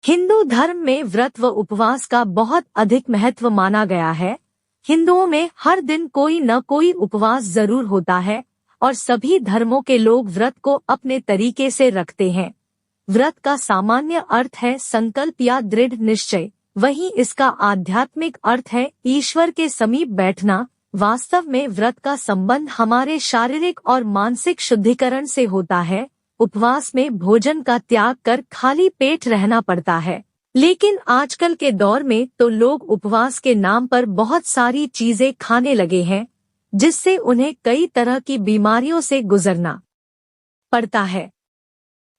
हिंदू धर्म में व्रत व उपवास का बहुत अधिक महत्व माना गया है। हिंदुओं में हर दिन कोई न कोई उपवास जरूर होता है और सभी धर्मों के लोग व्रत को अपने तरीके से रखते हैं। व्रत का सामान्य अर्थ है संकल्प या दृढ़ निश्चय, वहीं इसका आध्यात्मिक अर्थ है ईश्वर के समीप बैठना। वास्तव में व्रत का संबंध हमारे शारीरिक और मानसिक शुद्धिकरण से होता है। उपवास में भोजन का त्याग कर खाली पेट रहना पड़ता है, लेकिन आजकल के दौर में तो लोग उपवास के नाम पर बहुत सारी चीजें खाने लगे हैं, जिससे उन्हें कई तरह की बीमारियों से गुजरना पड़ता है।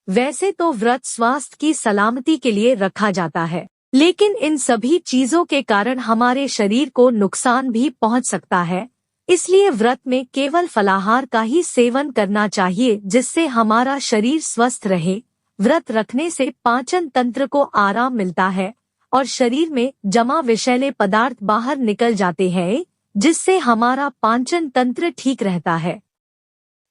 वैसे तो व्रत स्वास्थ्य की सलामती के लिए रखा जाता है, लेकिन इन सभी चीजों के कारण हमारे शरीर को नुकसान भी पहुंच सकता है। इसलिए व्रत में केवल फलाहार का ही सेवन करना चाहिए, जिससे हमारा शरीर स्वस्थ रहे। व्रत रखने से पाचन तंत्र को आराम मिलता है और शरीर में जमा विषैले पदार्थ बाहर निकल जाते हैं, जिससे हमारा पाचन तंत्र ठीक रहता है।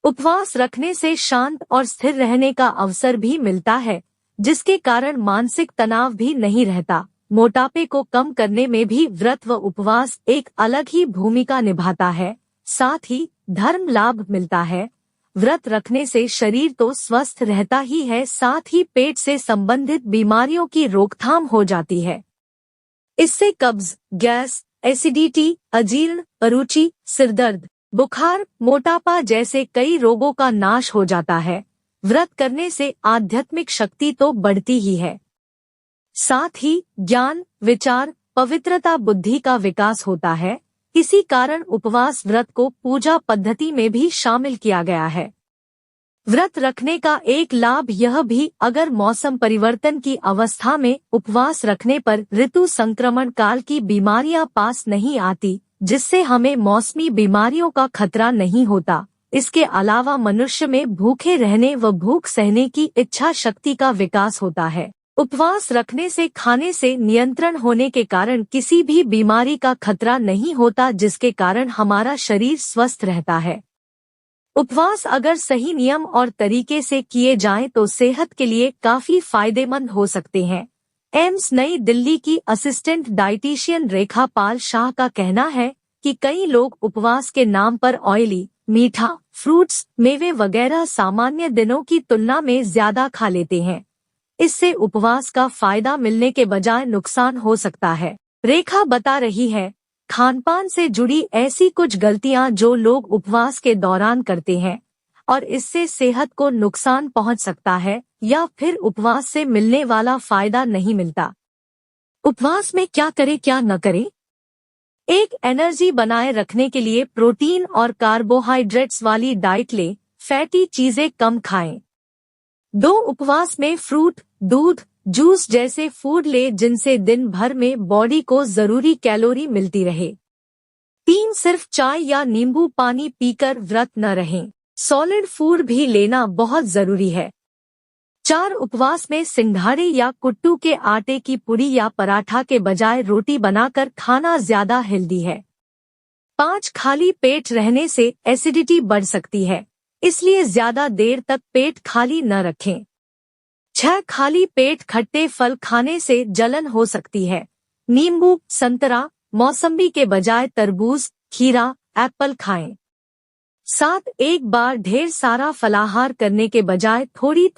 उपवास रखने से शांत और स्थिर रहने का अवसर भी मिलता है, जिसके कारण मानसिक तनाव भी नहीं रहता। मोटापे को कम करने में भी व्रत व उपवास एक अलग ही भूमिका निभाता है। साथ ही धर्म लाभ मिलता है। व्रत रखने से शरीर तो स्वस्थ रहता ही है, साथ ही पेट से संबंधित बीमारियों की रोकथाम हो जाती है। इससे कब्ज, गैस, एसिडिटी, अजीर्ण, अरुचि, सिरदर्द, बुखार, मोटापा जैसे कई रोगों का नाश हो जाता है। व्रत करने से आध्यात्मिक शक्ति तो बढ़ती ही है, साथ ही ज्ञान, विचार, पवित्रता, बुद्धि का विकास होता है। इसी कारण उपवास व्रत को पूजा पद्धति में भी शामिल किया गया है। व्रत रखने का एक लाभ यह भी, अगर मौसम परिवर्तन की अवस्था में उपवास रखने पर ऋतु संक्रमण काल की बीमारियां पास नहीं आती, जिससे हमें मौसमी बीमारियों का खतरा नहीं होता। इसके अलावा मनुष्य में भूखे रहने व भूख सहने की इच्छा शक्ति का विकास होता है। उपवास रखने से खाने से नियंत्रण होने के कारण किसी भी बीमारी का खतरा नहीं होता, जिसके कारण हमारा शरीर स्वस्थ रहता है। उपवास अगर सही नियम और तरीके से किए जाएं तो सेहत के लिए काफी फायदेमंद हो सकते हैं। एम्स नई दिल्ली की असिस्टेंट डाइटिशियन रेखा पाल शाह का कहना है कि कई लोग उपवास के नाम पर ऑयली, मीठा, फ्रूट्स, मेवे वगैरह सामान्य दिनों की तुलना में ज्यादा खा लेते हैं। इससे उपवास का फायदा मिलने के बजाय नुकसान हो सकता है। रेखा बता रही है, खानपान से जुड़ी ऐसी कुछ गलतियां जो लोग उपवास के दौरान करते हैं और इससे सेहत को नुकसान पहुंच सकता है या फिर उपवास से मिलने वाला फायदा नहीं मिलता। उपवास में क्या करें क्या न करें? एक एनर्जी बनाए रखने के लिए प्रोटीन और कार्बोहाइड्रेट्स वाली डाइट लें, फैटी चीजें कम खाएं। 2. उपवास में फ्रूट, दूध, जूस जैसे फूड ले, जिनसे दिन भर में बॉडी को जरूरी कैलोरी मिलती रहे। 3. सिर्फ चाय या नींबू पानी पीकर व्रत न रहें, सॉलिड फूड भी लेना बहुत जरूरी है। 4. उपवास में सिंघाड़े या कुट्टू के आटे की पुड़ी या पराठा के बजाय रोटी बनाकर खाना ज्यादा हेल्दी है। 5. खाली पेट रहने से एसिडिटी बढ़ सकती है, इसलिए ज्यादा देर तक पेट खाली न रखें। 6. खाली पेट खट्टे फल खाने से जलन हो सकती है। नींबू, संतरा, मौसम्बी के बजाय तरबूज, खीरा, एप्पल खाएं। 7. एक बार ढेर सारा फलाहार करने के बजाय थोड़ी